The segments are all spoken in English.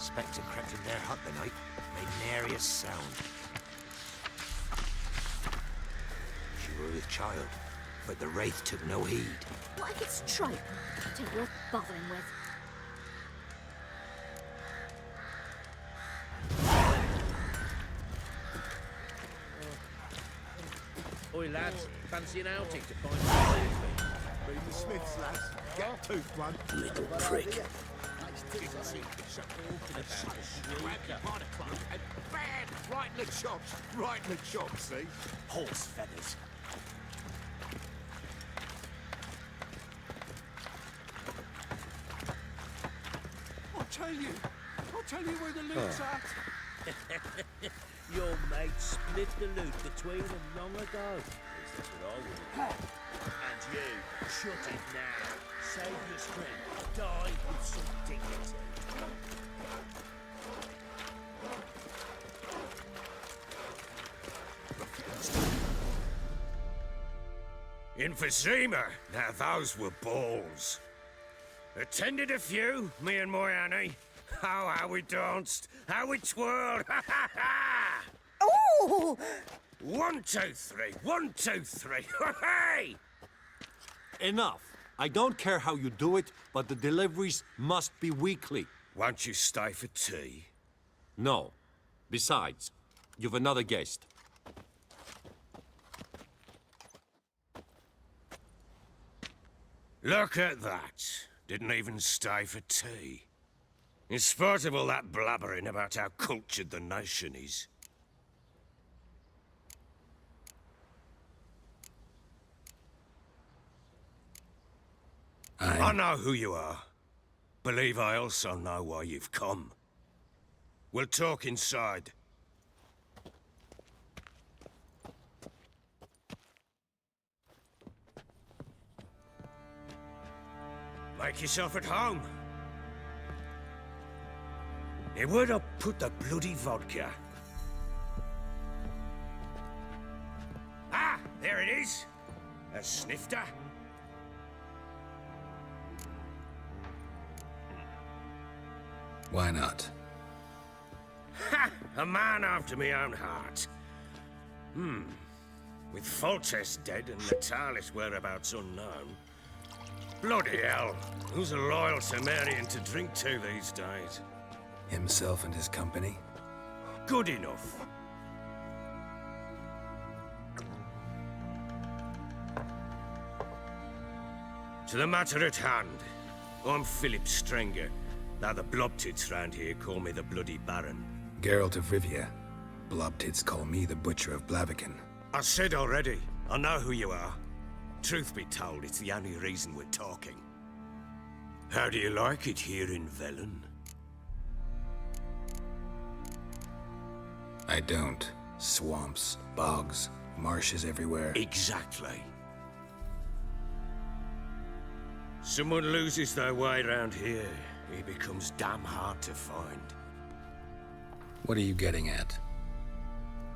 Spectre crept in their hut the night, made nary a sound. She were with child, but the wraith took no heed. Like it's tripe. Ain't worth bothering with. Oi, lads, fancy an outing to find the Read the Smiths, lads. Get a tooth one. Little prick. talking about Grab your by the cloak and bam! Right in the chops. Right in the chops, see? Horse feathers. I'll tell you where the loot's at. Your mate split the loot between them long ago. At least that's what I would have done. And you, shut it now. Save your strength. Die with some dignity. Emphysema. Now those were balls. Attended a few, me and my Annie. Oh, how we danced, how we twirled, ha ha ha! Oh! 1, 2, 3, 1, 2, 3, hey! Enough. I don't care how you do it, but the deliveries must be weekly. Won't you stay for tea? No. Besides, you've another guest. Look at that. Didn't even stay for tea. In spite of all that blabbering about how cultured the nation is. I know who you are. Believe I also know why you've come. We'll talk inside. Make yourself at home. Hey, where'd I put the bloody vodka? Ah, there it is. A snifter. Why not? Ha! A man after my own heart. With Foltest dead and Natalis whereabouts unknown. Bloody hell. Who's a loyal Sumerian to drink to these days? Himself and his company? Good enough. To the matter at hand. I'm Philip Strenger. Now the Blobtits round here call me the Bloody Baron. Geralt of Rivia. Blobtits call me the Butcher of Blaviken. I said already, I know who you are. Truth be told, it's the only reason we're talking. How do you like it here in Velen? I don't. Swamps, bogs, marshes everywhere. Exactly. Someone loses their way around here, he becomes damn hard to find. What are you getting at?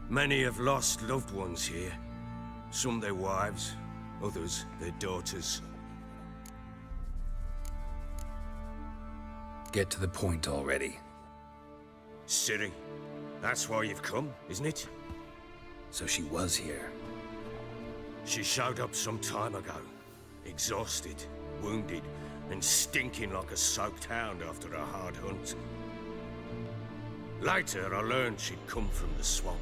Many have lost loved ones here. Some their wives, others their daughters. Get to the point already. Ciri, that's why you've come, isn't it? So she was here. She showed up some time ago. Exhausted, wounded, and stinking like a soaked hound after a hard hunt. Later, I learned she'd come from the swamp.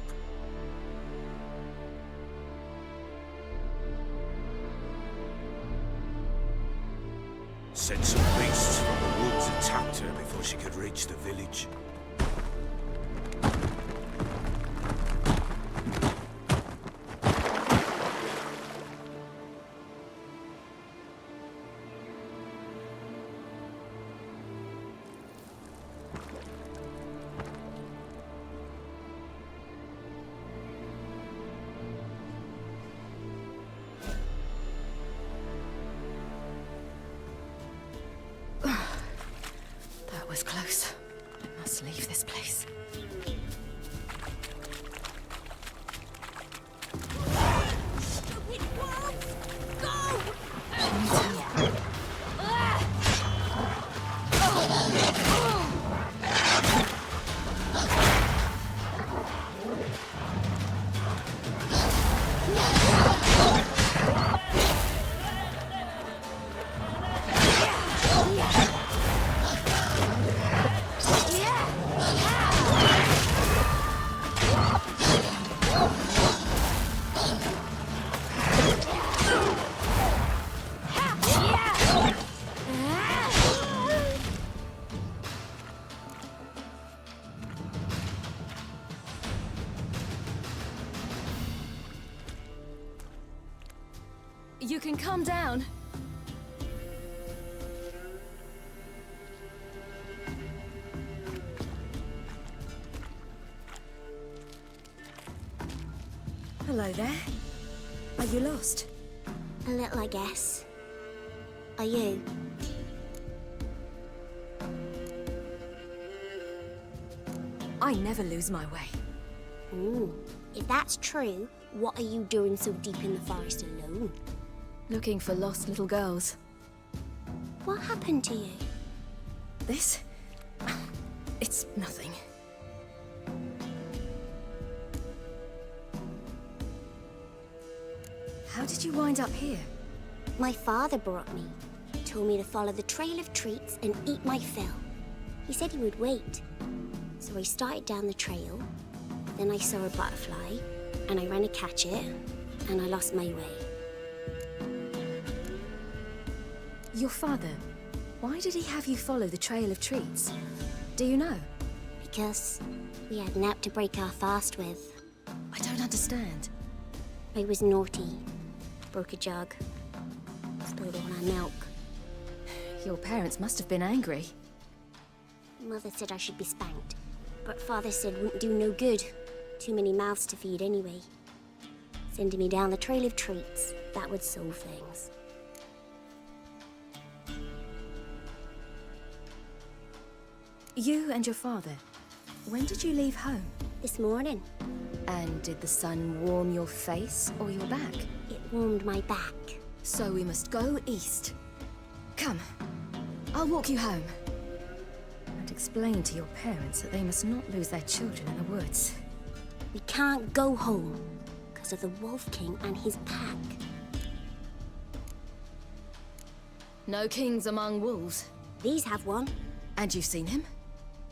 Said some beasts from the woods attacked her before she could reach the village. That was close. I must leave this place. Stupid wolves! Go! She needs help. Ah! can come down. Hello there. Are you lost? A little, I guess. Are you? I never lose my way. Ooh. If that's true, what are you doing so deep in the forest alone? Looking for lost little girls. What happened to you? This? It's nothing. How did you wind up here? My father brought me. Told me to follow the trail of treats and eat my fill. He said he would wait. So I started down the trail. Then I saw a butterfly, and I ran to catch it, and I lost my way. Your father, why did he have you follow the trail of treats? Do you know? Because we had naught to break our fast with. I don't understand. I was naughty. Broke a jug. Spilled all our milk. Your parents must have been angry. Mother said I should be spanked, but Father said wouldn't do no good. Too many mouths to feed anyway. Sending me down the trail of treats, that would solve things. You and your father, when did you leave home? This morning, And did the sun warm your face or your back? it warmed my back. So we must go east. Come, I'll walk you home. And explain to your parents that they must not lose their children in the woods. We can't go home because of the Wolf King and his pack. No kings among wolves. These have one. And you've seen him?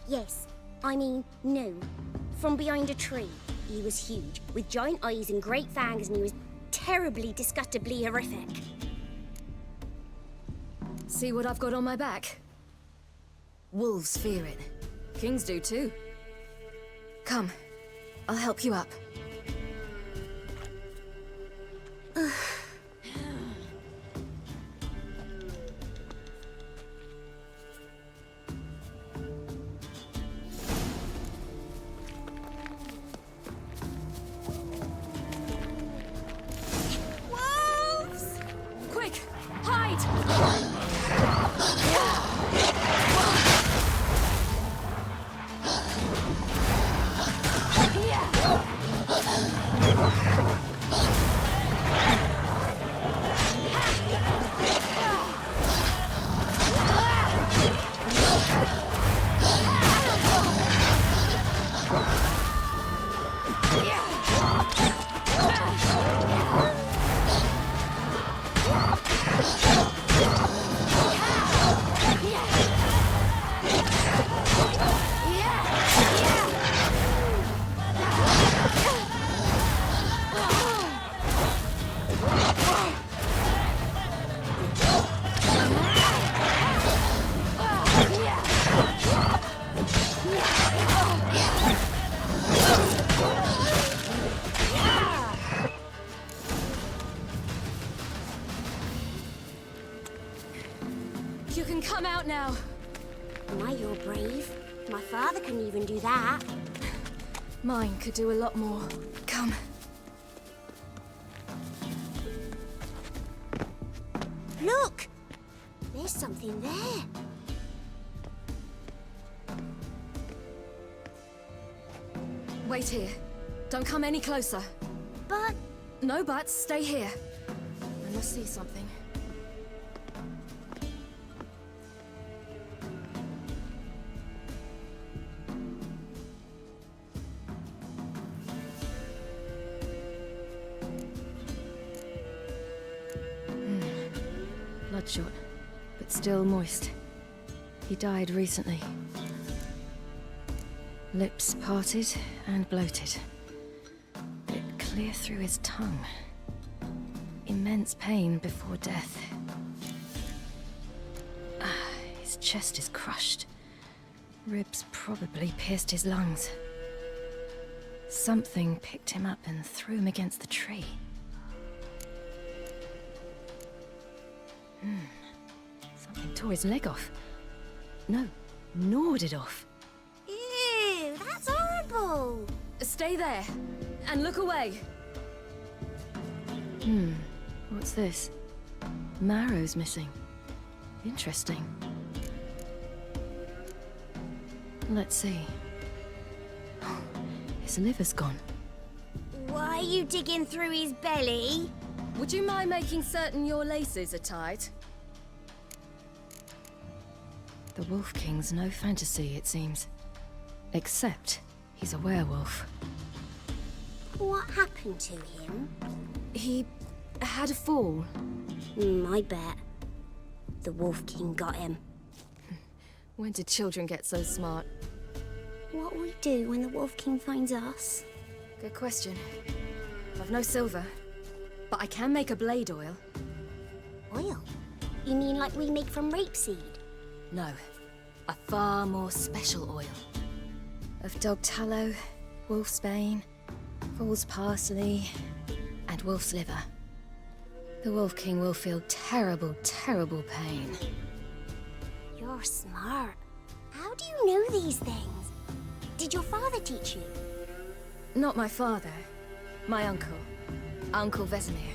Yes, I mean, no. From behind a tree. He was huge, with giant eyes and great fangs, and he was terribly, disgustingly horrific. See what I've got on my back? Wolves fear it. Kings do too. Come, I'll help you up. Wolves! Quick, hide! You can come out now. My, you're brave. My father couldn't even do that. Mine could do a lot more. Come. Look! There's something there. Wait here. Don't come any closer. But No buts, stay here. I must see something. Bloodshot, but still moist. He died recently. Lips parted and bloated. Bit clear through his tongue. Immense pain before death. His chest is crushed. Ribs probably pierced his lungs. Something picked him up and threw him against the tree. Something tore his leg off. No, gnawed it off. Ew, that's horrible. Stay there, and look away. What's this? Marrow's missing. Interesting. Let's see. His liver's gone. Why are you digging through his belly? Would you mind making certain your laces are tied? The Wolf King's no fantasy, it seems. Except he's a werewolf. What happened to him? He had a fall. I bet. The Wolf King got him. When did children get so smart? What will we do when the Wolf King finds us? Good question. I've no silver, but I can make a blade oil. Oil? You mean like we make from rapeseed? No, a far more special oil. Of dog tallow, wolf's bane, fool's parsley, and wolf's liver. The Wolf King will feel terrible, terrible pain. You're smart. How do you know these things? Did your father teach you? Not my father, my uncle, Uncle Vesemir.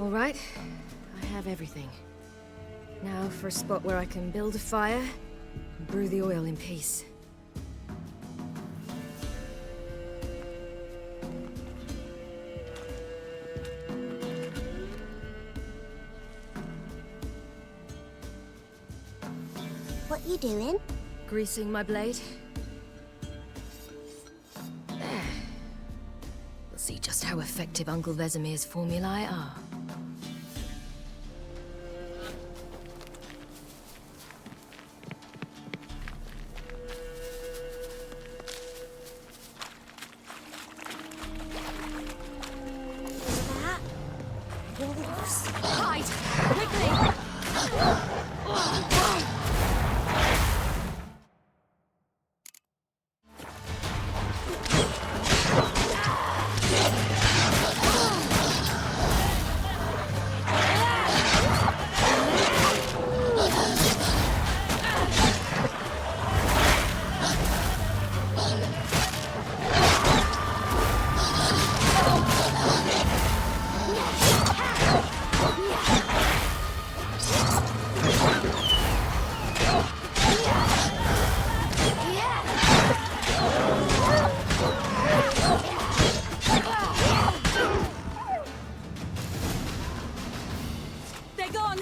All right, I have everything. Now for a spot where I can build a fire and brew the oil in peace. What you doing? Greasing my blade. There. We'll see just how effective Uncle Vesemir's formulae are. That? Wolves. Hide! Quickly! They're gone!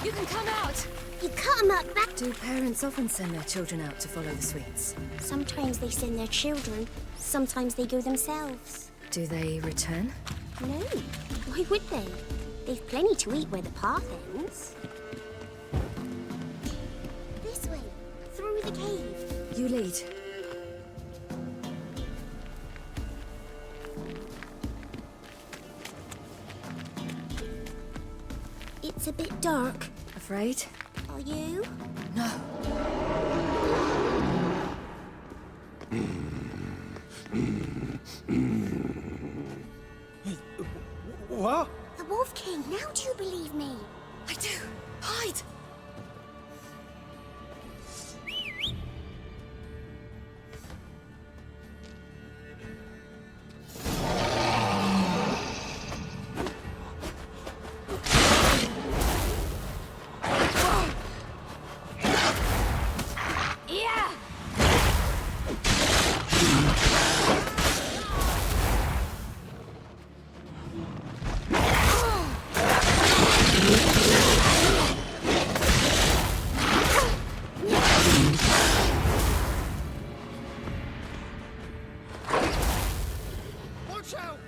You can come out! You cut 'em up back. Do parents often send their children out to follow the sweets? Sometimes they send their children. Sometimes they go themselves. Do they return? No. Why would they? They've plenty to eat where the path ends. This way. Through the cave. You lead. It's a bit dark. Afraid? Are you? No. What? The Wolf King. Now do you believe me? I do. Hide! Yeah! Watch out!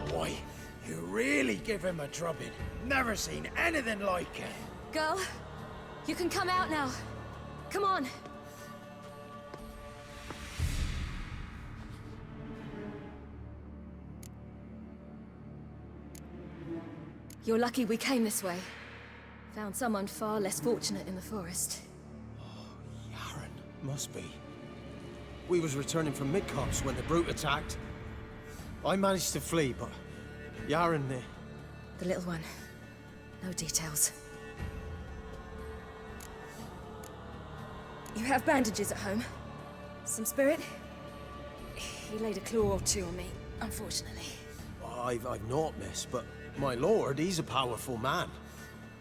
Boy, you really give him a drubbing. Never seen anything like it. Girl, you can come out now. Come on. You're lucky we came this way. Found someone far less fortunate in the forest. Yaren, must be. We was returning from Midcops when the brute attacked. I managed to flee, but Yaren, The little one. No details. You have bandages at home? Some spirit? He laid a claw or two on me, unfortunately. I've naught, miss, but my lord, he's a powerful man.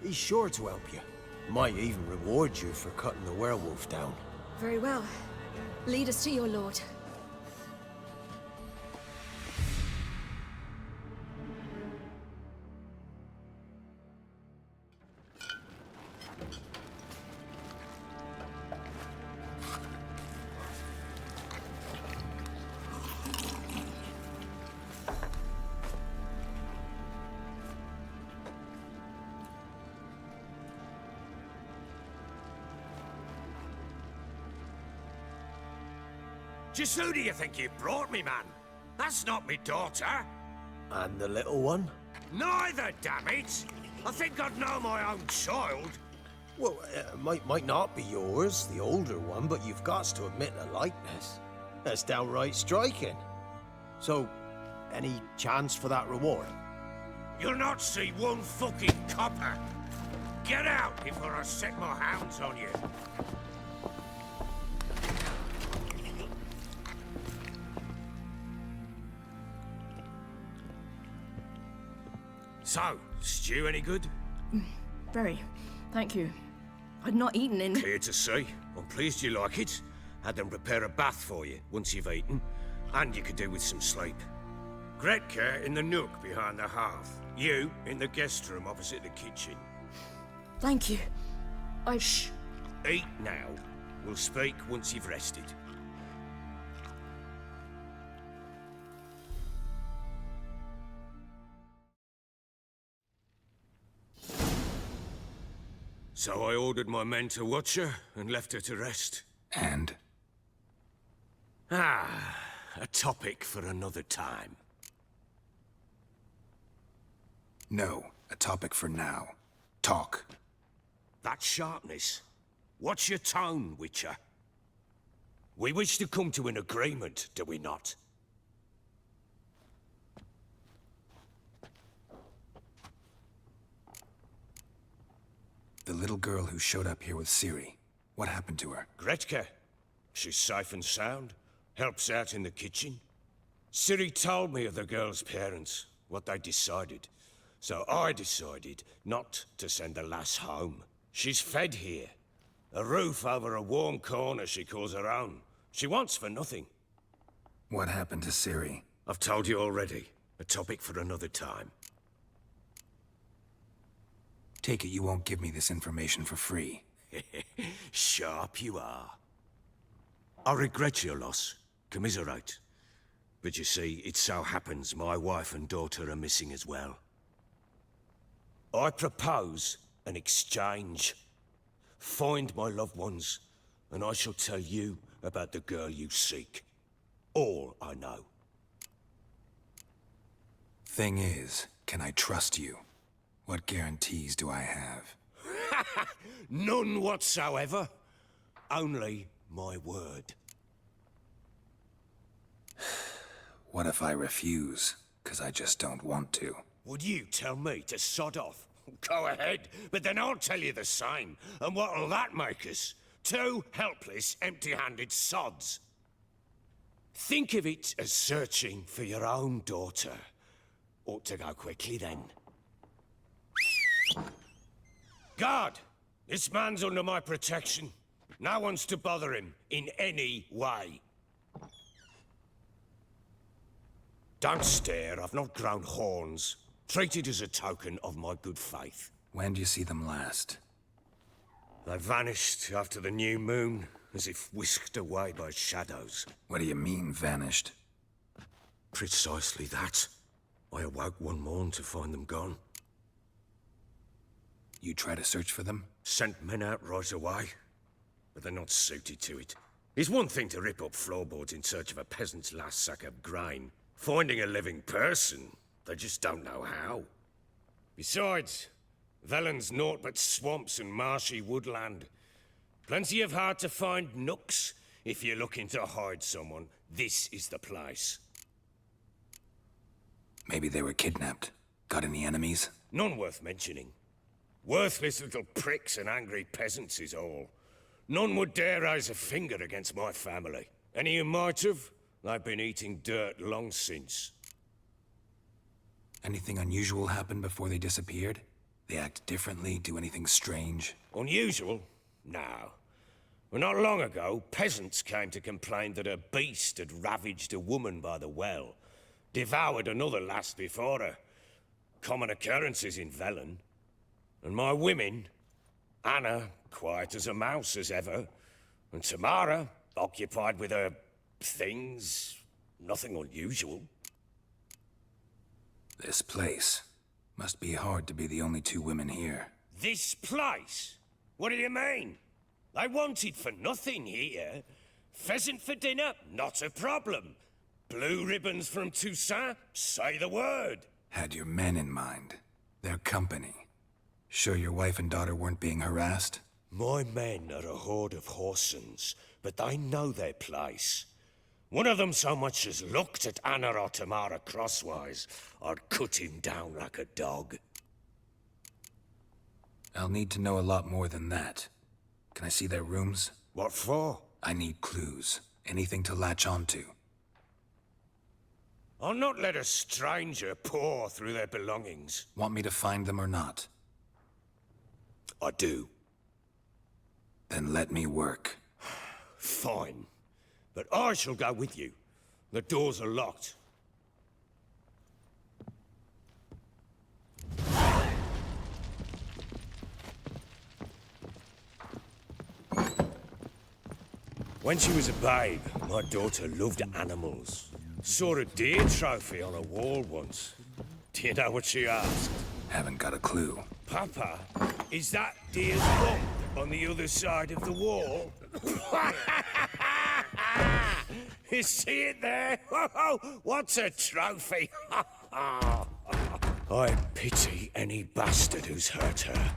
He's sure to help you. Might even reward you for cutting the werewolf down. Very well. Lead us to your lord. Just who do you think you brought me, man? That's not me daughter. And the little one? Neither, damn it! I think I'd know my own child. Well, might not be yours, the older one, but you've got to admit the likeness. That's downright striking. So, any chance for that reward? You'll not see one fucking copper. Get out before I set my hounds on you. So, stew any good? Very. Thank you. I'd not eaten in... Clear to see. I'm pleased you like it. Had them prepare a bath for you once you've eaten. And you could do with some sleep. Gretka in the nook behind the hearth. You in the guest room opposite the kitchen. Thank you. Shh. Eat now. We'll speak once you've rested. So I ordered my men to watch her and left her to rest. And? A topic for another time. No, a topic for now. Talk. That sharpness. What's your tone, Witcher? We wish to come to an agreement, do we not? The little girl who showed up here with Ciri. What happened to her? Gretka. She's safe and sound. Helps out in the kitchen. Ciri told me of the girl's parents, what they decided. So I decided not to send the lass home. She's fed here. A roof over a warm corner she calls her own. She wants for nothing. What happened to Ciri? I've told you already. A topic for another time. Take it you won't give me this information for free. Sharp you are. I regret your loss. Commiserate. But you see, it so happens my wife and daughter are missing as well. I propose an exchange. Find my loved ones, and I shall tell you about the girl you seek. All I know. Thing is, can I trust you? What guarantees do I have? None whatsoever. Only my word. What if I refuse? 'Cause I just don't want to. Would you tell me to sod off? Go ahead, but then I'll tell you the same. And what'll that make us? Two helpless, empty-handed sods. Think of it as searching for your own daughter. Ought to go quickly then. Guard! This man's under my protection. No one's to bother him in any way. Don't stare, I've not grown horns. Treat it as a token of my good faith. When do you see them last? They vanished after the new moon, as if whisked away by shadows. What do you mean, vanished? Precisely that. I awoke one morn to find them gone. You try to search for them? Sent men out right away, but they're not suited to it. It's one thing to rip up floorboards in search of a peasant's last sack of grain. Finding a living person, they just don't know how. Besides, Velen's naught but swamps and marshy woodland. Plenty of hard-to-find nooks. If you're looking to hide someone, this is the place. Maybe they were kidnapped. Got any enemies? None worth mentioning. Worthless little pricks and angry peasants is all. None would dare raise a finger against my family. Any who might have, they've been eating dirt long since. Anything unusual happen before they disappeared? They act differently, do anything strange? Unusual? No. Well, not long ago, peasants came to complain that a beast had ravaged a woman by the well. Devoured another lass before her. Common occurrences in Velen. And my women, Anna, quiet as a mouse as ever, and Tamara, occupied with her things, nothing unusual. This place. Must be hard to be the only two women here. This place? What do you mean? They wanted for nothing here. Pheasant for dinner? Not a problem. Blue ribbons from Toussaint? Say the word. Had your men in mind. Their company. Sure your wife and daughter weren't being harassed? My men are a horde of whoresons, but they know their place. One of them so much as looked at Anna or Tamara crosswise, I'd cut him down like a dog. I'll need to know a lot more than that. Can I see their rooms? What for? I need clues. Anything to latch onto. I'll not let a stranger pore through their belongings. Want me to find them or not? I do. Then let me work. Fine. But I shall go with you. The doors are locked. When she was a babe, my daughter loved animals. Saw a deer trophy on a wall once. Do you know what she asked? Haven't got a clue. Papa, is that deer's bump on the other side of the wall? You see it there? What's a trophy? I pity any bastard who's hurt her.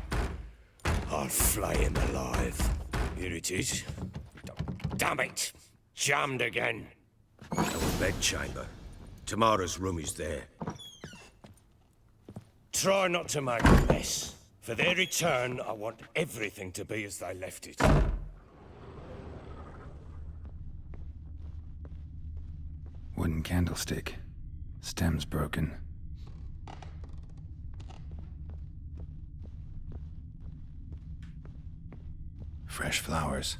I'll flay him alive. Here it is. Damn it! Jammed again. Our bedchamber. Tamara's room is there. Try not to make a mess. For their return, I want everything to be as they left it. Wooden candlestick. Stem's broken. Fresh flowers.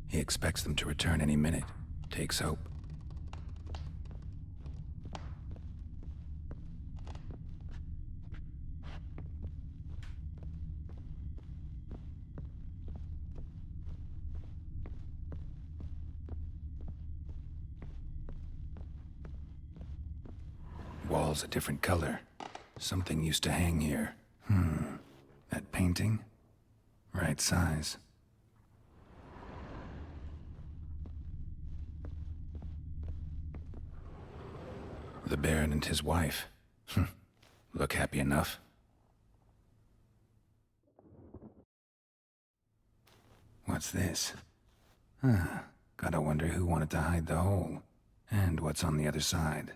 He expects them to return any minute. Takes hope. Walls a different color. Something used to hang here. That painting? Right size. The Baron and his wife. Look happy enough. What's this? Gotta wonder who wanted to hide the hole. And what's on the other side.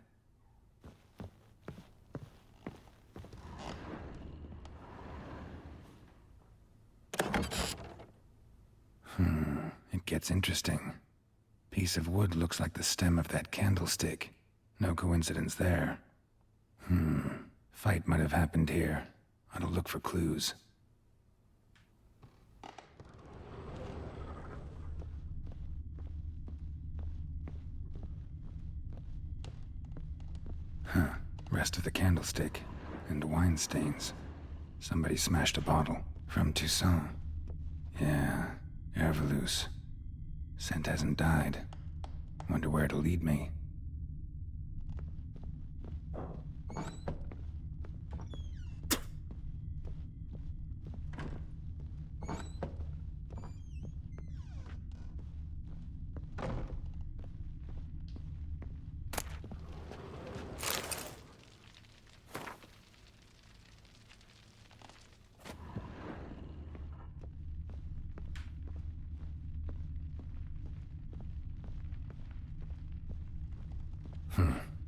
It gets interesting. Piece of wood looks like the stem of that candlestick. No coincidence there. Fight might have happened here. Ought to look for clues. Rest of the candlestick. And wine stains. Somebody smashed a bottle. From Toussaint. Yeah, Herveloos. Scent hasn't died. Wonder where it'll lead me.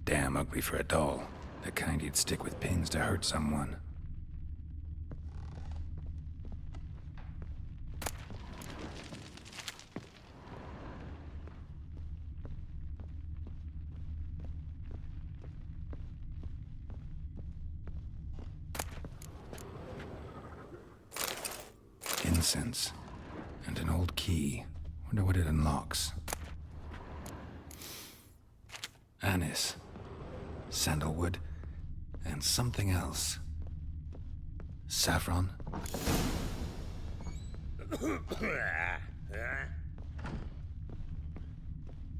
Damn ugly for a doll. The kind you'd stick with pins to hurt someone. Incense. And an old key. Wonder what it unlocks. Anise. Sandalwood. And something else. Saffron?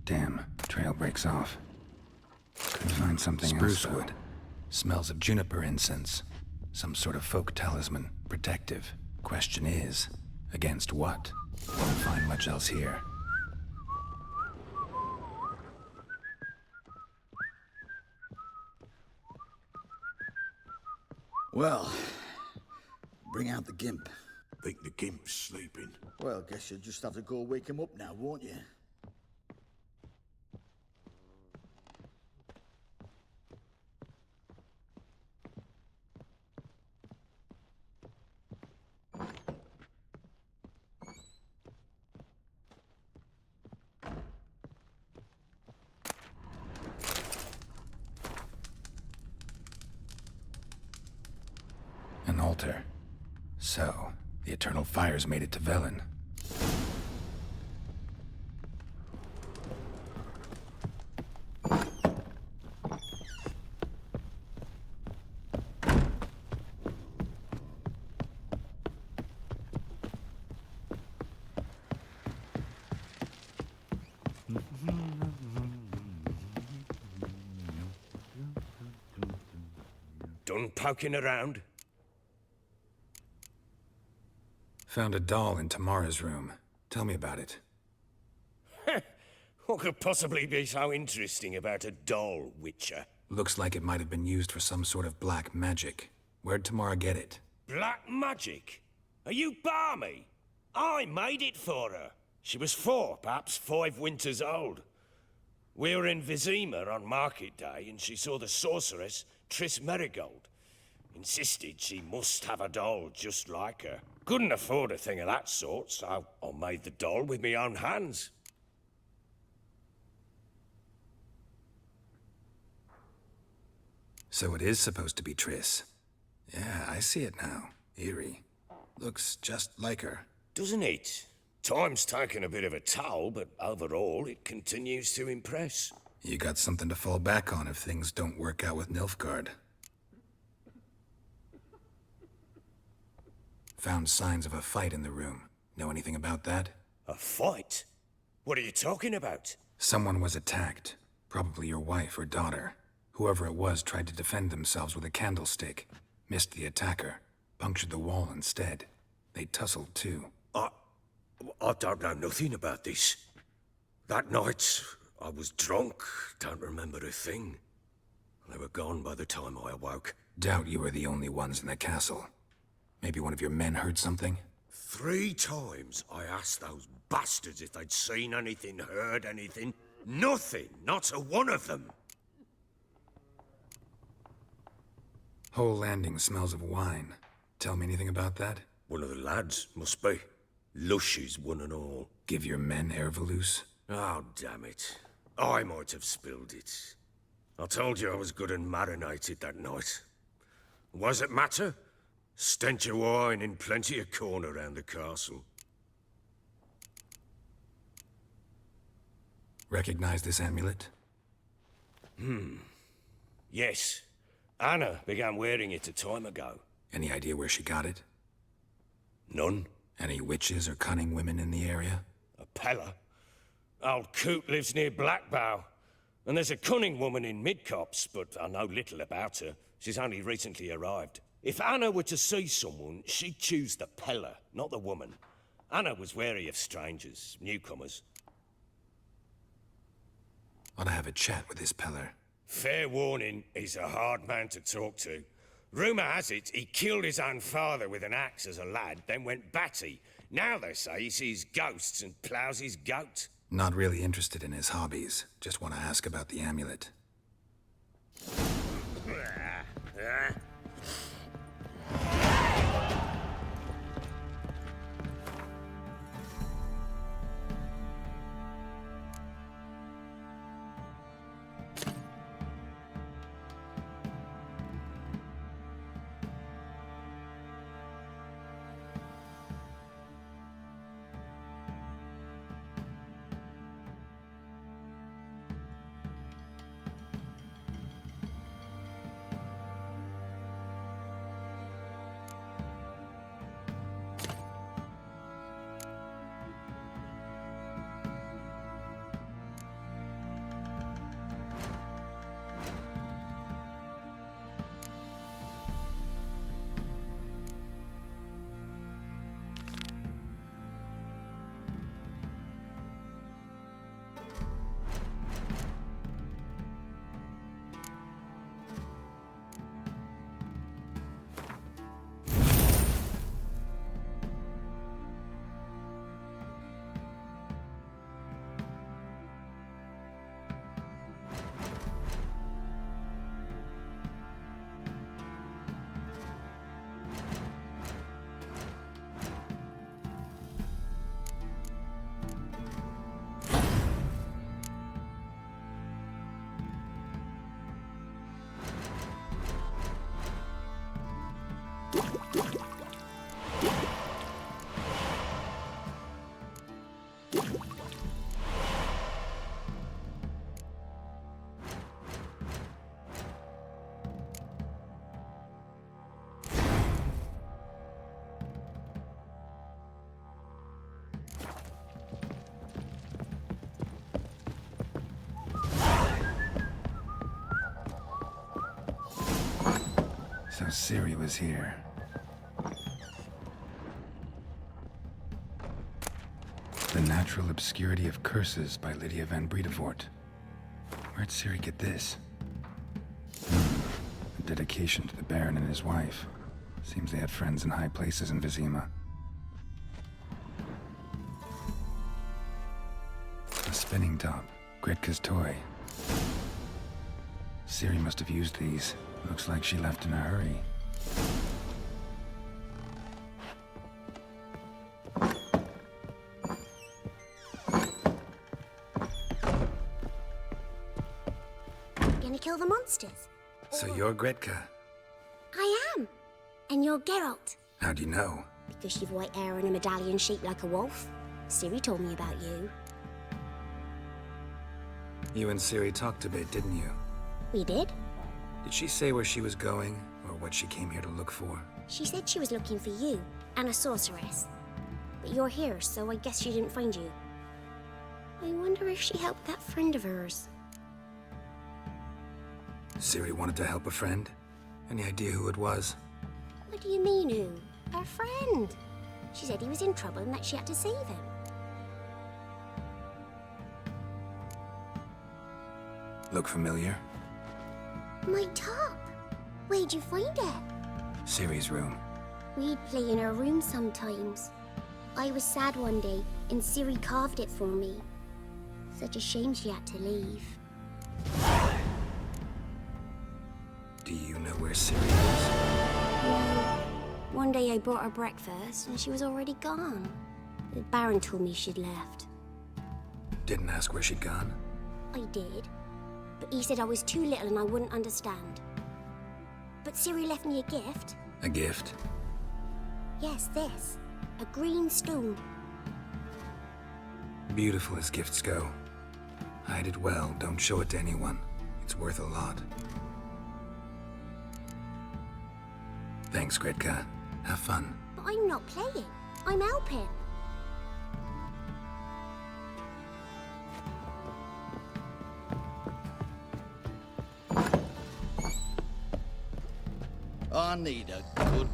Damn, trail breaks off. Couldn't find something Spruce else. wood. Smells of juniper incense. Some sort of folk talisman. Protective. Question is, against what? Won't find much else here. Well, bring out the gimp. Think the gimp's sleeping. Well, guess you'll just have to go wake him up now, won't you? An altar. So, the eternal fires made it to Velen. Done poking around? Found a doll in Tamara's room. Tell me about it. What could possibly be so interesting about a doll, Witcher? Looks like it might have been used for some sort of black magic. Where'd Tamara get it? Black magic? Are you balmy? I made it for her. She was 4, perhaps 5 winters old. We were in Vizima on market day, and she saw the sorceress, Triss Merigold. Insisted she must have a doll just like her. Couldn't afford a thing of that sort, so I made the doll with my own hands. So it is supposed to be Triss. Yeah, I see it now. Eerie. Looks just like her. Doesn't it? Time's taken a bit of a toll, but overall, it continues to impress. You got something to fall back on if things don't work out with Nilfgaard. Found signs of a fight in the room. Know anything about that? A fight? What are you talking about? Someone was attacked. Probably your wife or daughter. Whoever it was tried to defend themselves with a candlestick. Missed the attacker. Punctured the wall instead. They tussled too. I don't know nothing about this. That night, I was drunk, don't remember a thing. They were gone by the time I awoke. Doubt you were the only ones in the castle. Maybe one of your men heard something? 3 times I asked those bastards if they'd seen anything, heard anything. Nothing, not a one of them. Whole landing smells of wine. Tell me anything about that? One of the lads, must be. Lushes, one and all. Give your men Herveloos? Oh, damn it. I might have spilled it. I told you I was good and marinated that night. Was it matter? Stench of wine in plenty of corn around the castle. Recognize this amulet? Yes. Anna began wearing it a time ago. Any idea where she got it? None. Any witches or cunning women in the area? A Pella. Old Coot lives near Blackbow. And there's a cunning woman in Midcopse, but I know little about her. She's only recently arrived. If Anna were to see someone, she'd choose the Pella, not the woman. Anna was wary of strangers, newcomers. Ought to have a chat with this Peller. Fair warning, he's a hard man to talk to. Rumour has it he killed his own father with an axe as a lad, then went batty. Now they say he sees ghosts and ploughs his goat. Not really interested in his hobbies. Just want to ask about the amulet. So Ciri was here. The Natural Obscurity of Curses by Lydia van Bredevoort. Where'd Ciri get this? A dedication to the Baron and his wife. Seems they had friends in high places in Vizima. A spinning top. Gretka's toy. Ciri must have used these. Looks like she left in a hurry. Gonna kill the monsters? So you're Gretka? I am. And you're Geralt. How'd you know? Because you've white hair and a medallion shaped like a wolf. Ciri told me about you. You and Ciri talked a bit, didn't you? We did. Did she say where she was going, or what she came here to look for? She said she was looking for you, and a sorceress. But you're here, so I guess she didn't find you. I wonder if she helped that friend of hers. Ciri wanted to help a friend? Any idea who it was? What do you mean, who? Her friend. She said he was in trouble and that she had to save him. Look familiar? My top. Where'd you find it? Ciri's room. We'd play in her room sometimes. I was sad one day, and Ciri carved it for me. Such a shame she had to leave. Do you know where Ciri is? No. One day I brought her breakfast, and she was already gone. The Baron told me she'd left. Didn't ask where she'd gone? I did. But he said I was too little and I wouldn't understand. But Ciri left me a gift. A gift? Yes, this. A green stone. Beautiful as gifts go. Hide it well, don't show it to anyone. It's worth a lot. Thanks, Gretka. Have fun. But I'm not playing. I'm helping. I need a good...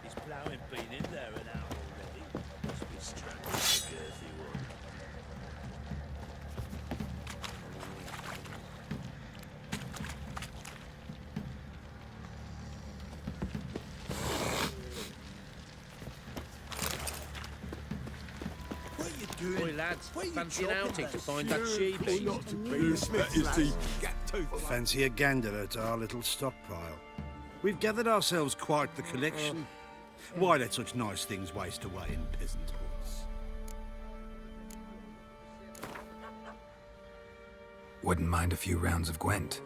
His ploughing been in there an hour already. Must be stranded in a girthy one. What are you doing? Oi, lads, What are you fancy an dropping outing to that find that sheep? Fancy a gander at our little stockpile. We've gathered ourselves quite the collection. Why let such nice things waste away in peasant hoods? Wouldn't mind a few rounds of Gwent.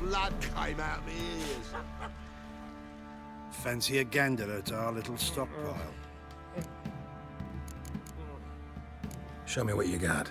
blood came out my ears. Fancy a gander at our little stockpile? Show me what you got.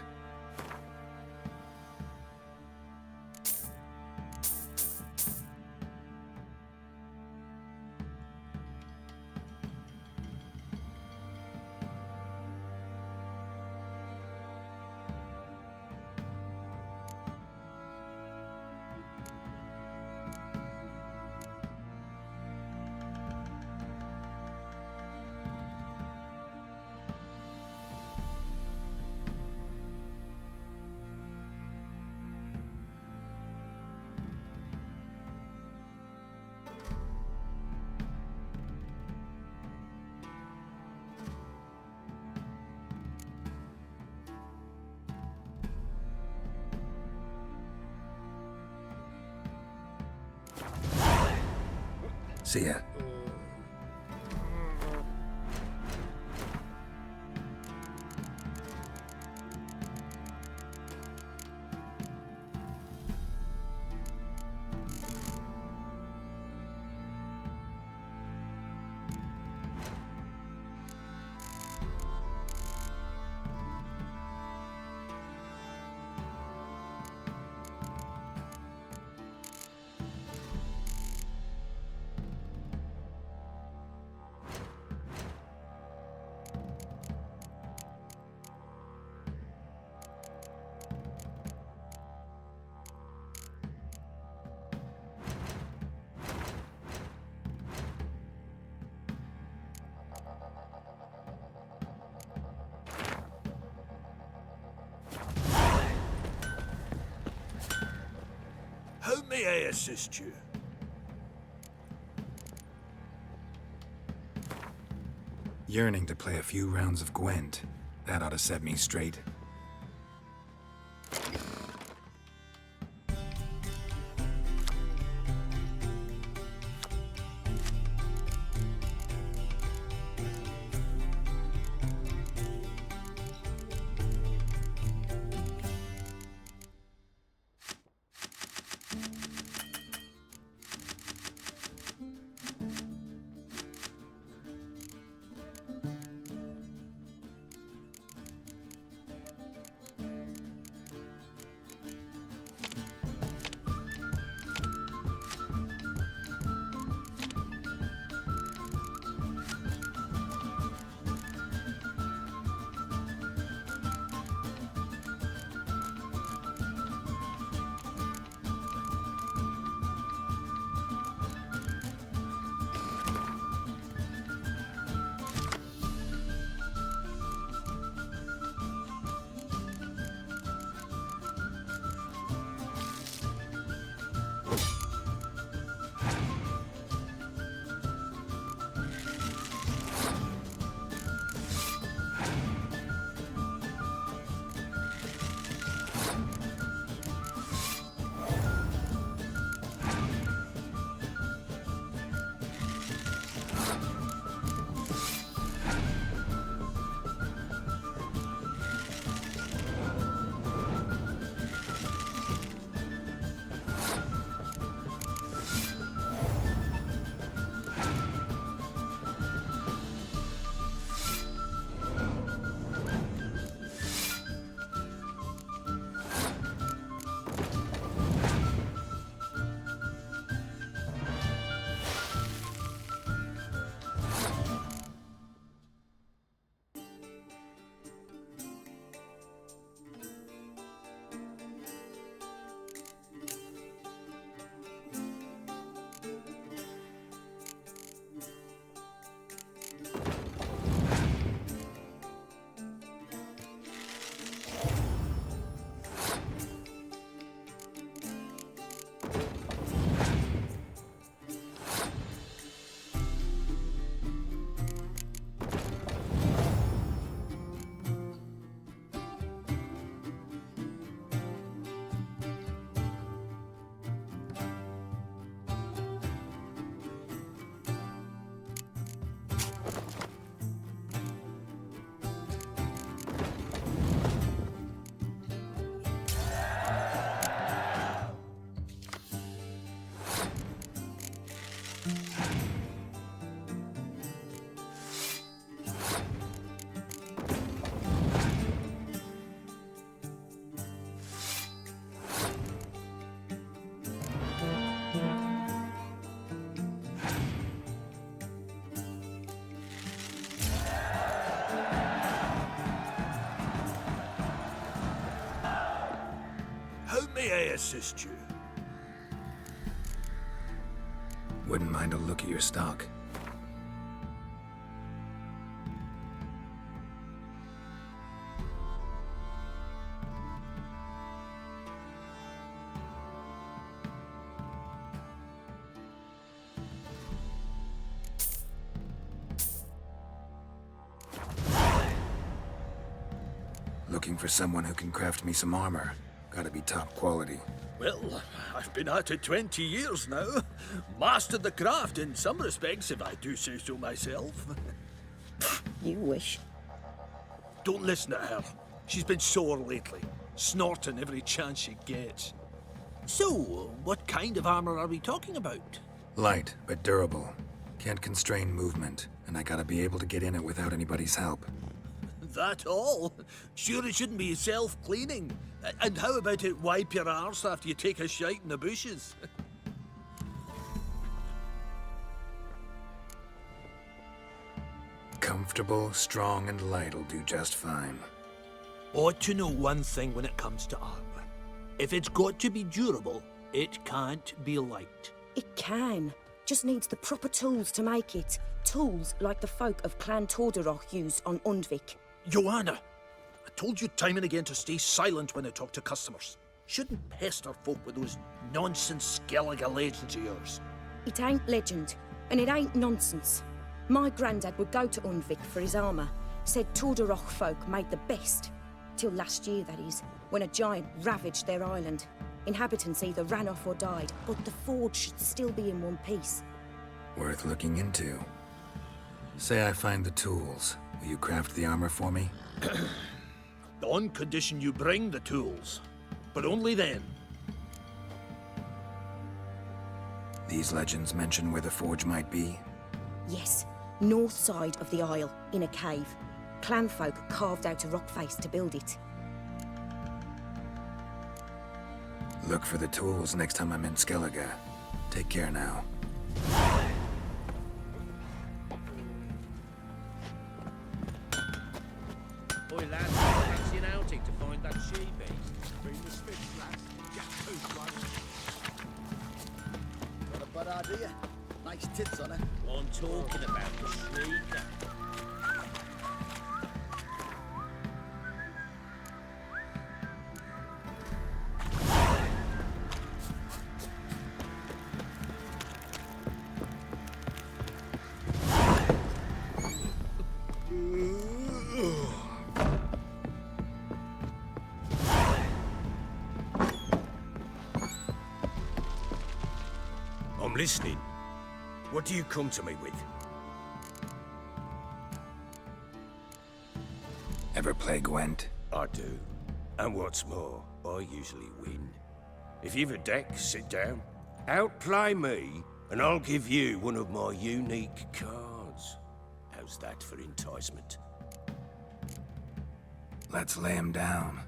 See ya. How may I assist you? Yearning to play a few rounds of Gwent. That ought to set me straight. may I assist you? Wouldn't mind a look at your stock. Looking for someone who can craft me some armor. Gotta be top quality. Well, I've been at it 20 years now. Mastered the craft in some respects, if I do say so myself. You wish. Don't listen to her. She's been sore lately, snorting every chance she gets. So, what kind of armor are we talking about? Light, but durable. Can't constrain movement, and I gotta be able to get in it without anybody's help. That all? Sure it shouldn't be self-cleaning. And how about it wipe your arse after you take a shite in the bushes? Comfortable, strong, and light'll do just fine. Ought to know one thing when it comes to armor. If it's got to be durable, it can't be light. It can. Just needs the proper tools to make it. Tools like the folk of Clan Torderoch use on Undvik. Joanna, I told you time and again to stay silent when I talk to customers. Shouldn't pester folk with those nonsense Skellige legends of yours. It ain't legend, and it ain't nonsense. My granddad would go to Undvik for his armour. Said Torderoch folk made the best. Till last year, that is, when a giant ravaged their island. Inhabitants either ran off or died, but the forge should still be in one piece. Worth looking into. Say I find the tools. Will you craft the armor for me? On condition you bring the tools. But only then. These legends mention where the forge might be? Yes, north side of the isle, in a cave. Clanfolk carved out a rock face to build it. Look for the tools next time I'm in Skellige. Take care now. Oi, lad, fancy an outing to find that sheepy? Bring the sticks, lads. Get two, Got a bad idea. Nice tits on her. I'm talking about the shrieker. I'm listening. What do you come to me with? Ever play Gwent? I do. And what's more, I usually win. If you've a deck, sit down. Outplay me, and I'll give you one of my unique cards. How's that for enticement? Let's lay him down.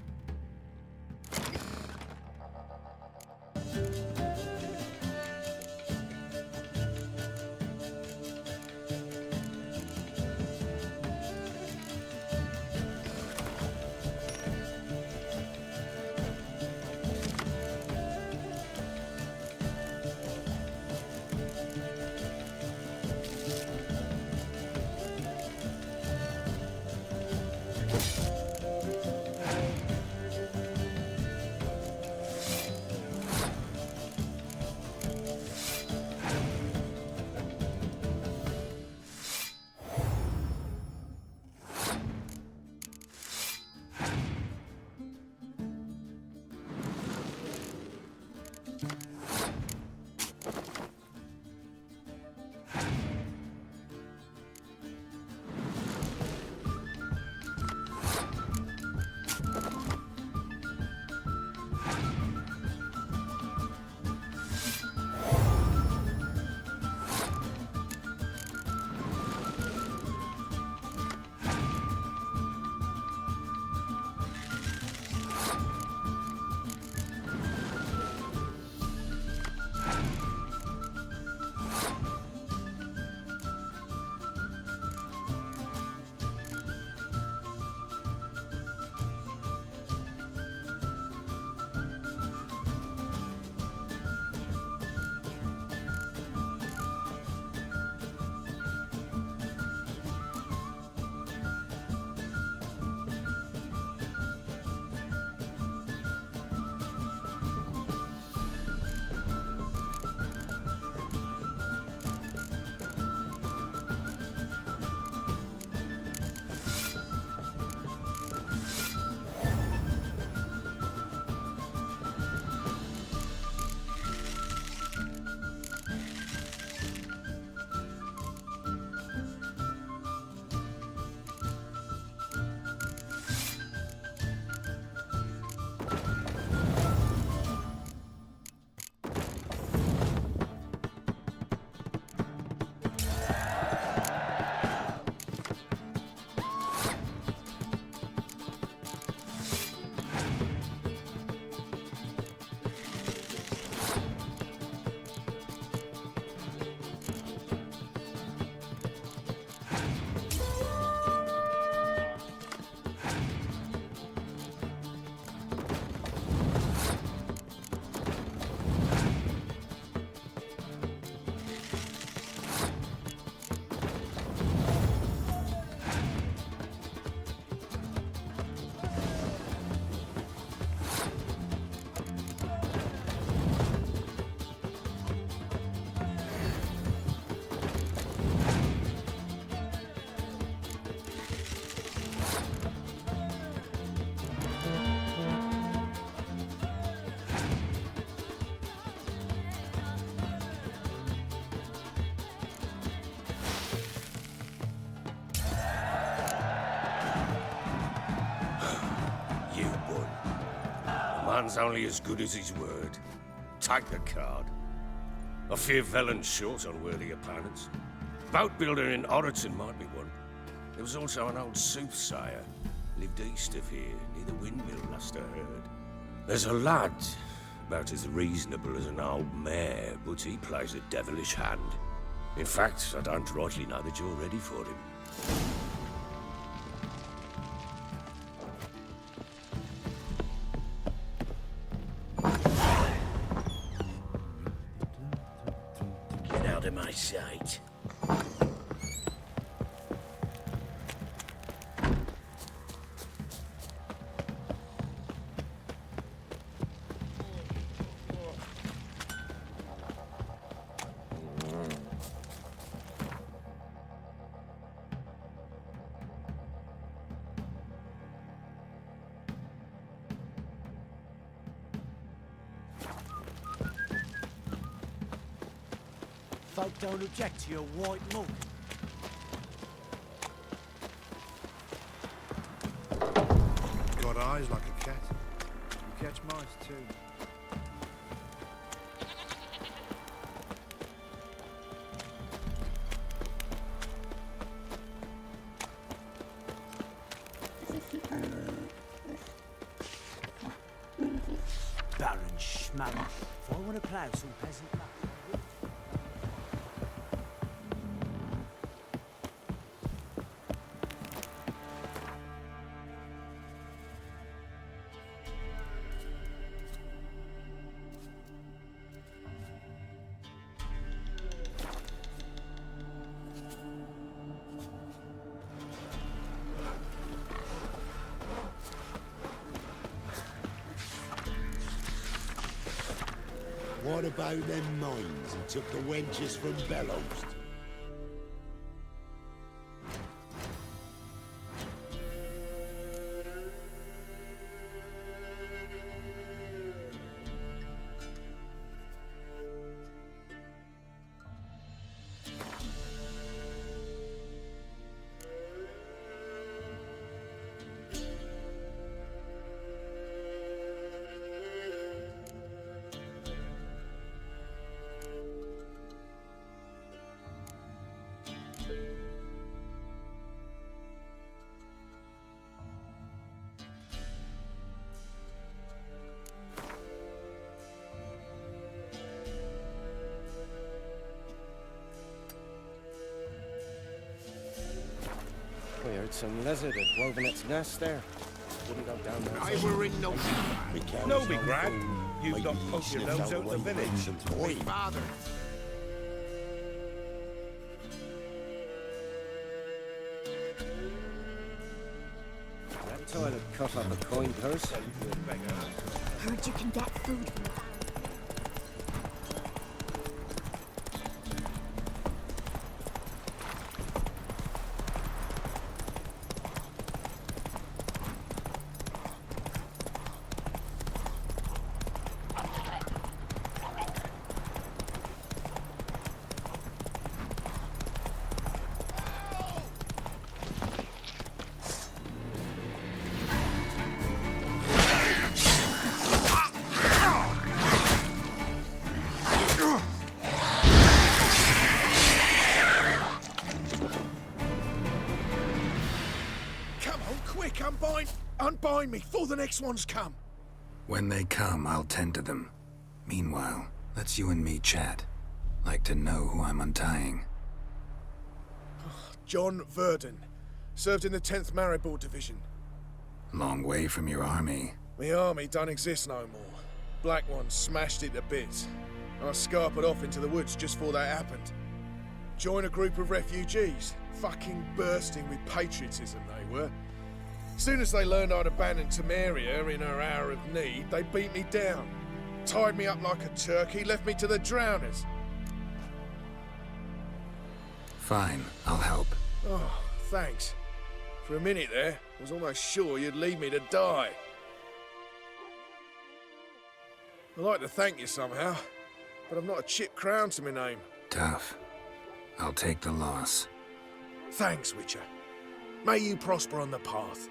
man's only as good as his word. Take the card. I fear Velen's short on worthy opponents. Boat builder in Oroton might be one. There was also an old soothsayer. Lived east of here, near the windmill, last I heard. There's a lad, about as reasonable as an old mare, but he plays a devilish hand. In fact, I don't rightly know that you're ready for him. Get out of my sight. Folk don't object to your white monk. Got eyes like a cat. You catch mice too. Baron Schmarrer. If I want to plough some peasant land. What about them mines and took the wenches from Bellows? We heard some lizard had woven its nest there. Wouldn't go down there. I were in no... No, big Brad. You've not poked your nose out the village. My father. That toilet cut off a coin purse. Heard you can get food. Unbind me before the next ones come. When they come, I'll tend to them. Meanwhile, let's you and me chat. Like to know who I'm untying. John Verdon. Served in the 10th Maribor Division. Long way from your army. My army don't exist no more. Black Ones smashed it to bits. I scarpered off into the woods just before that happened. Joined a group of refugees. Fucking bursting with patriotism they were. Soon as they learned I'd abandoned Temeria in her hour of need, they beat me down. Tied me up like a turkey, left me to the drowners. Fine, I'll help. Oh, thanks. For a minute there, I was almost sure you'd leave me to die. I'd like to thank you somehow, but I've not a chip crown to my name. Tough. I'll take the loss. Thanks, Witcher. May you prosper on the path.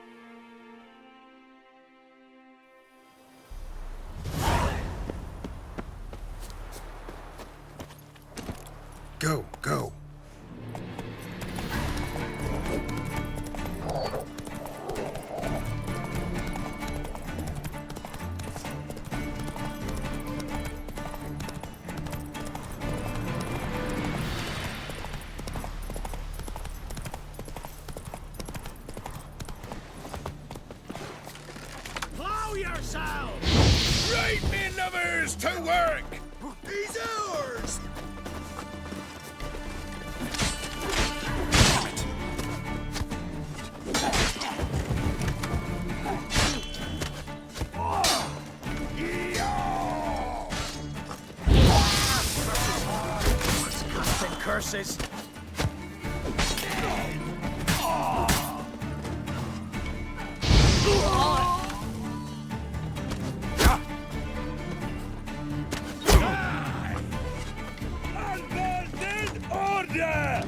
Go, go. Blow yourselves! Right, men lovers, to work! He's ours! Curses! Unbended order!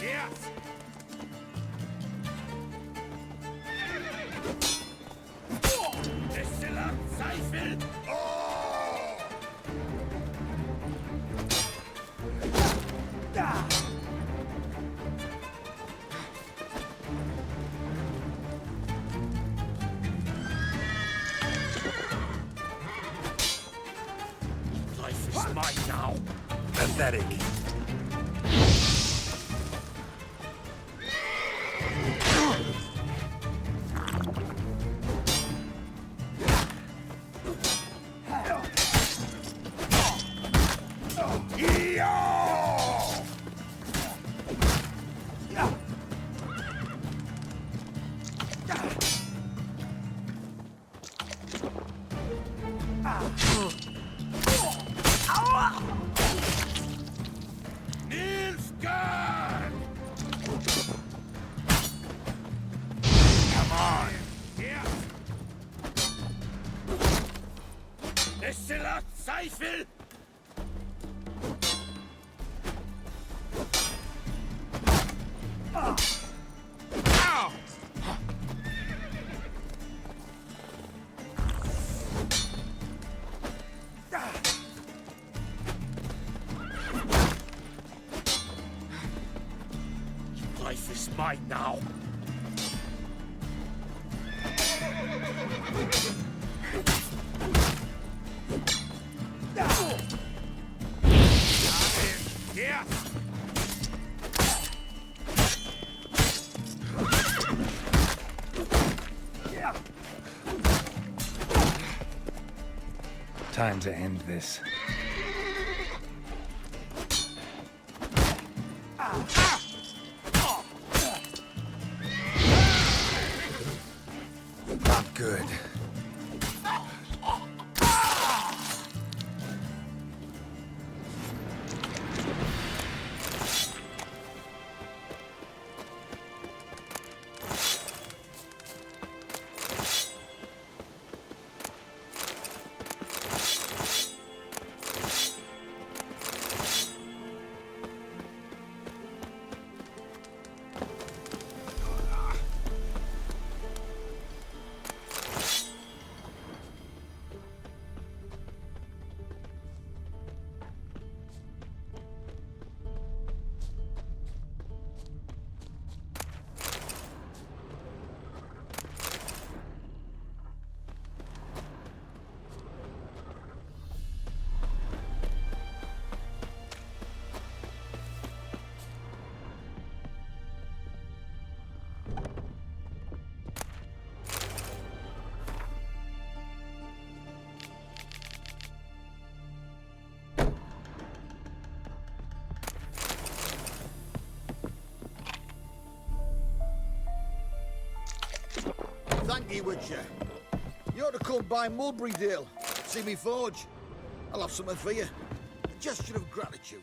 Yes! Destillat Seifel! Life is mine now. Pathetic. Nilfgaard! Come on! Here! Destillat Seifel! Ow! Life is mine now. Here! Time to end this. Not good. Thank you, Witcher. You ought to come by Mulberrydale. See me forge. I'll have something for you. A gesture of gratitude.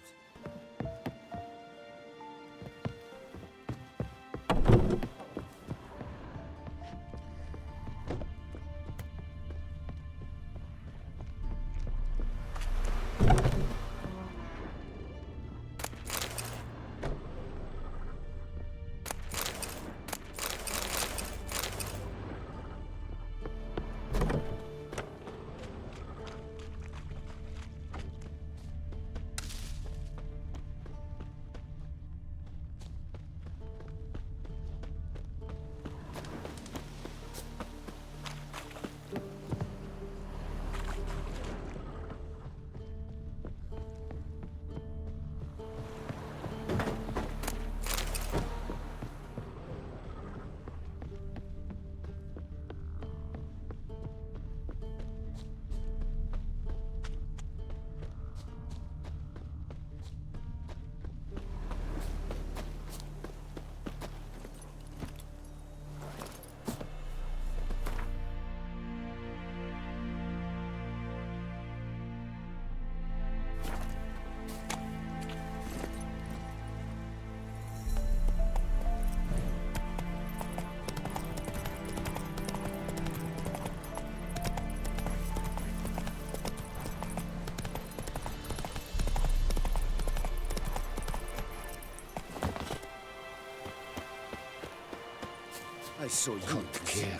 I saw you. Cont care.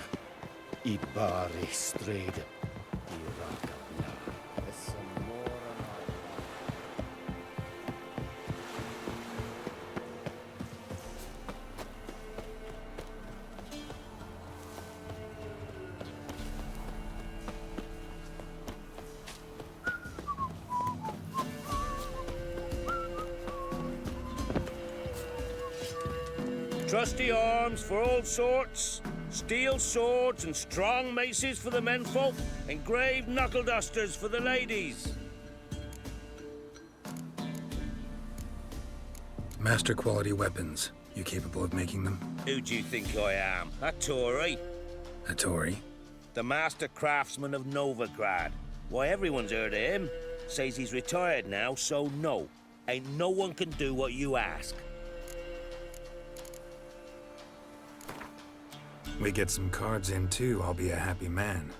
I bari stred. I rakabna. Trusty arms for all sorts, steel swords and strong maces for the menfolk, engraved knuckle dusters for the ladies. Master quality weapons. You capable of making them? Who do you think I am? A Tory? A Tory? The master craftsman of Novigrad. Why, everyone's heard of him. Says he's retired now, so no. Ain't no one can do what you ask. We get some cards in too, I'll be a happy man.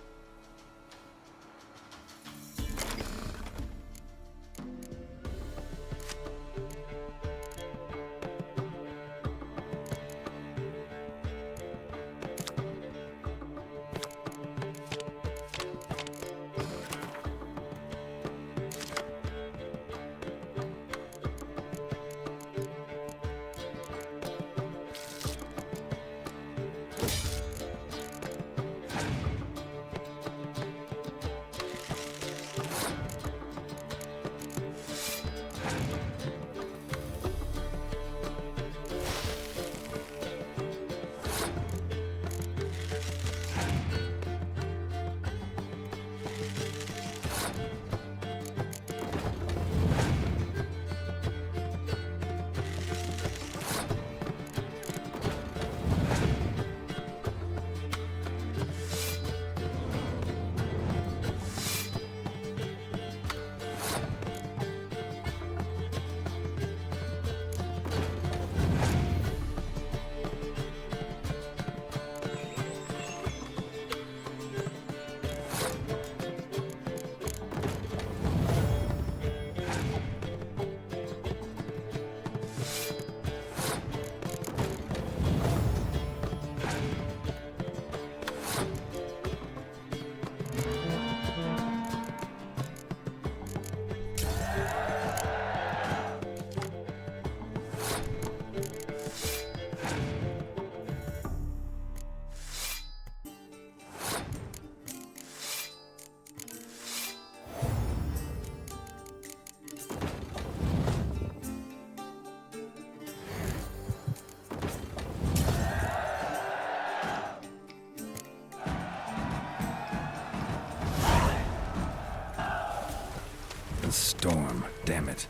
The storm, damn it.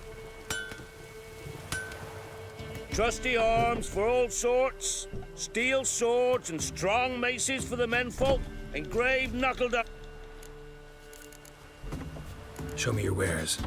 Trusty arms for all sorts, steel swords and strong maces for the menfolk, engraved knuckle dusters. Show me your wares.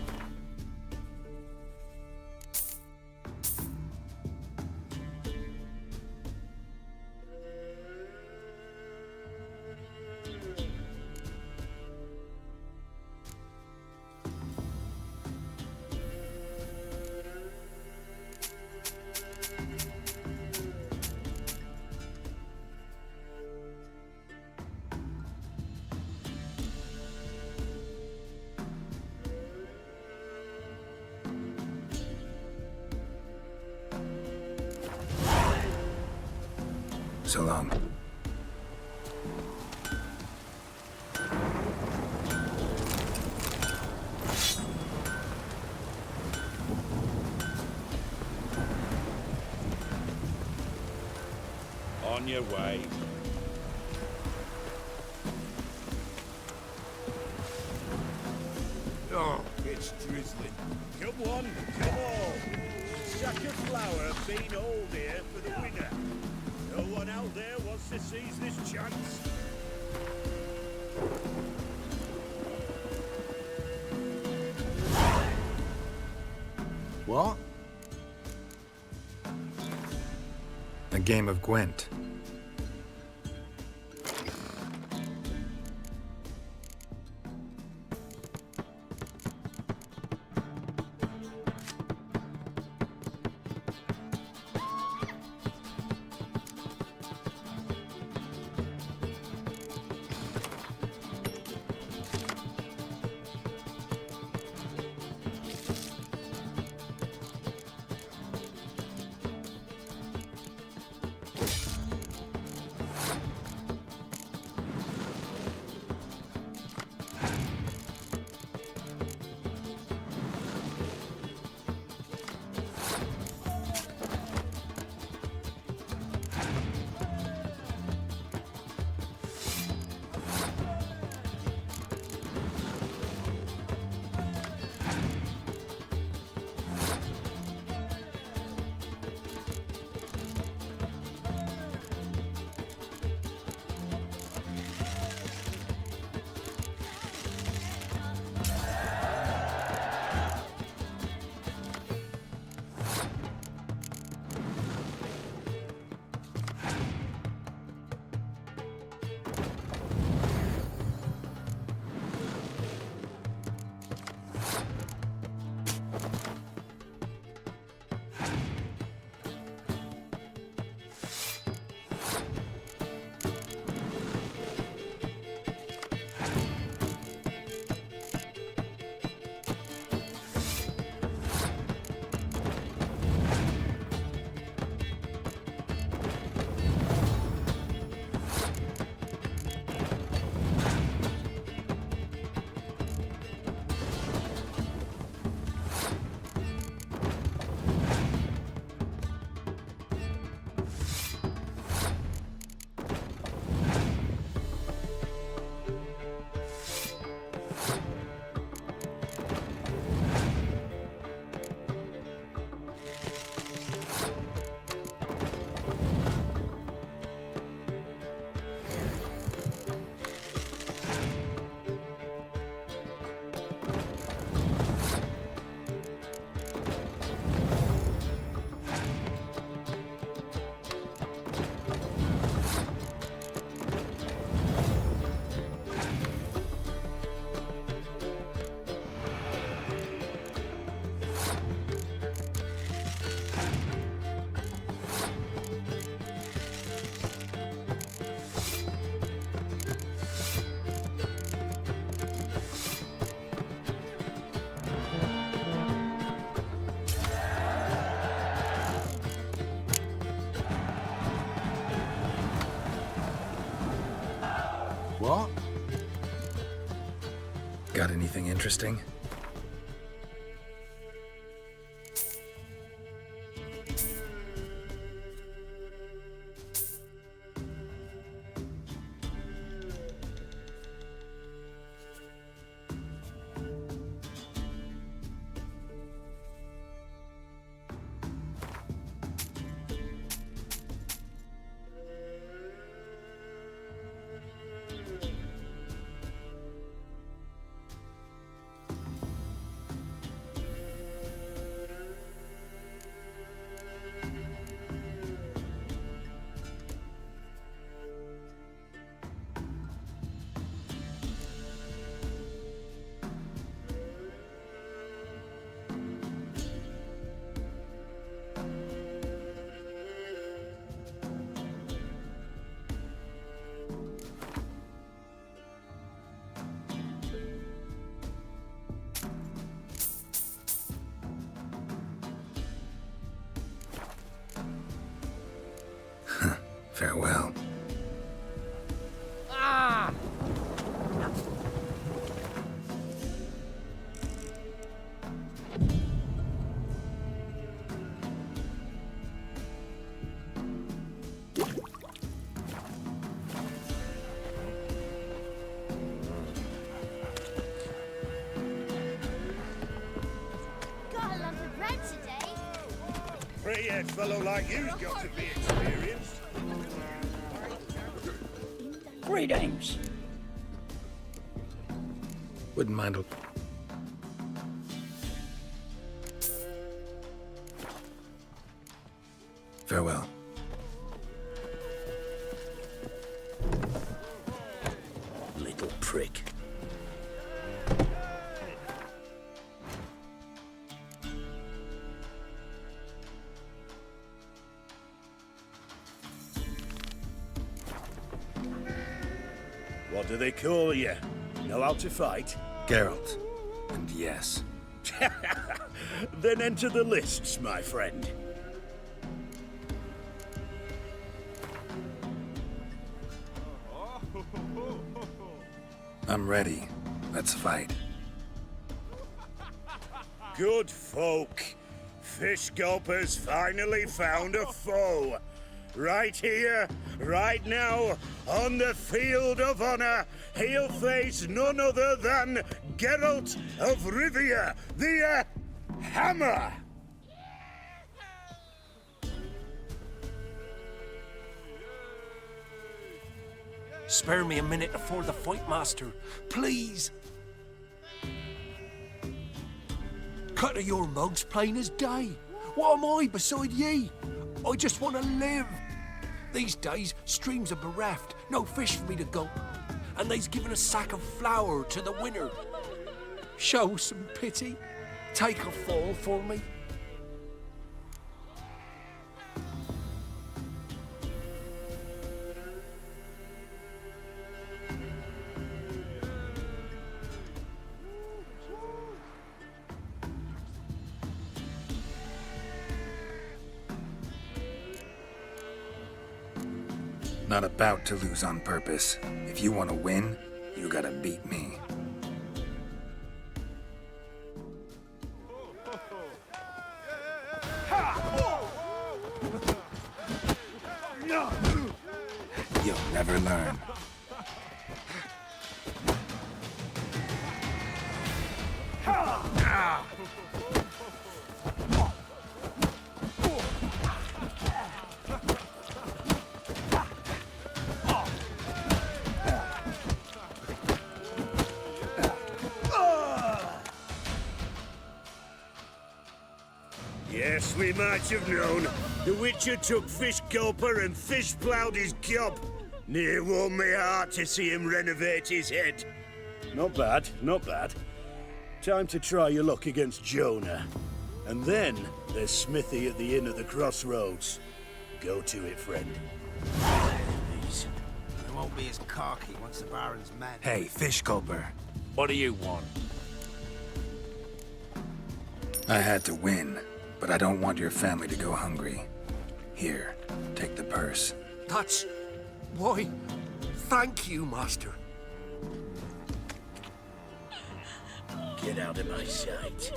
So long. On your way. Oh, it's drizzling. Come on, come on. Sack of flour been old here for the winter. No one out there wants to seize this chance. What? A game of Gwent. What? Got anything interesting? Farewell. Got a lump of bread today. Three-haired fellow like you's got to be experienced. Greetings. Wouldn't mind a... Farewell. Little prick. What do they call you? Know how to fight? Geralt. And yes. Then enter the lists, my friend. I'm ready. Let's fight. Good folk. Fish Gulper's finally found a foe. Right here, right now, on the field of honor, he'll face none other than Geralt of Rivia, the Hammer. Spare me a minute before the fight, master. Please. Cut of your mug's plain as day. What am I beside ye? I just want to live. These days, streams are bereft, no fish for me to gulp. And they's given a sack of flour to the winner. Show some pity. Take a fall for me. Not about to lose on purpose. If you want to win, you gotta beat me. You'll never learn. Yes, we might have known. The Witcher took Fish Gulper and fish ploughed his gob. Near warmed me heart to see him renovate his head. Not bad, not bad. Time to try your luck against Jonah. And then there's Smithy at the inn at the crossroads. Go to it, friend. These. They won't be as cocky once the Baron's mad. Hey, Fish Gulper. What do you want? I had to win, but I don't want your family to go hungry. Here, take the purse. That's... Why, thank you, master. Get out of my sight.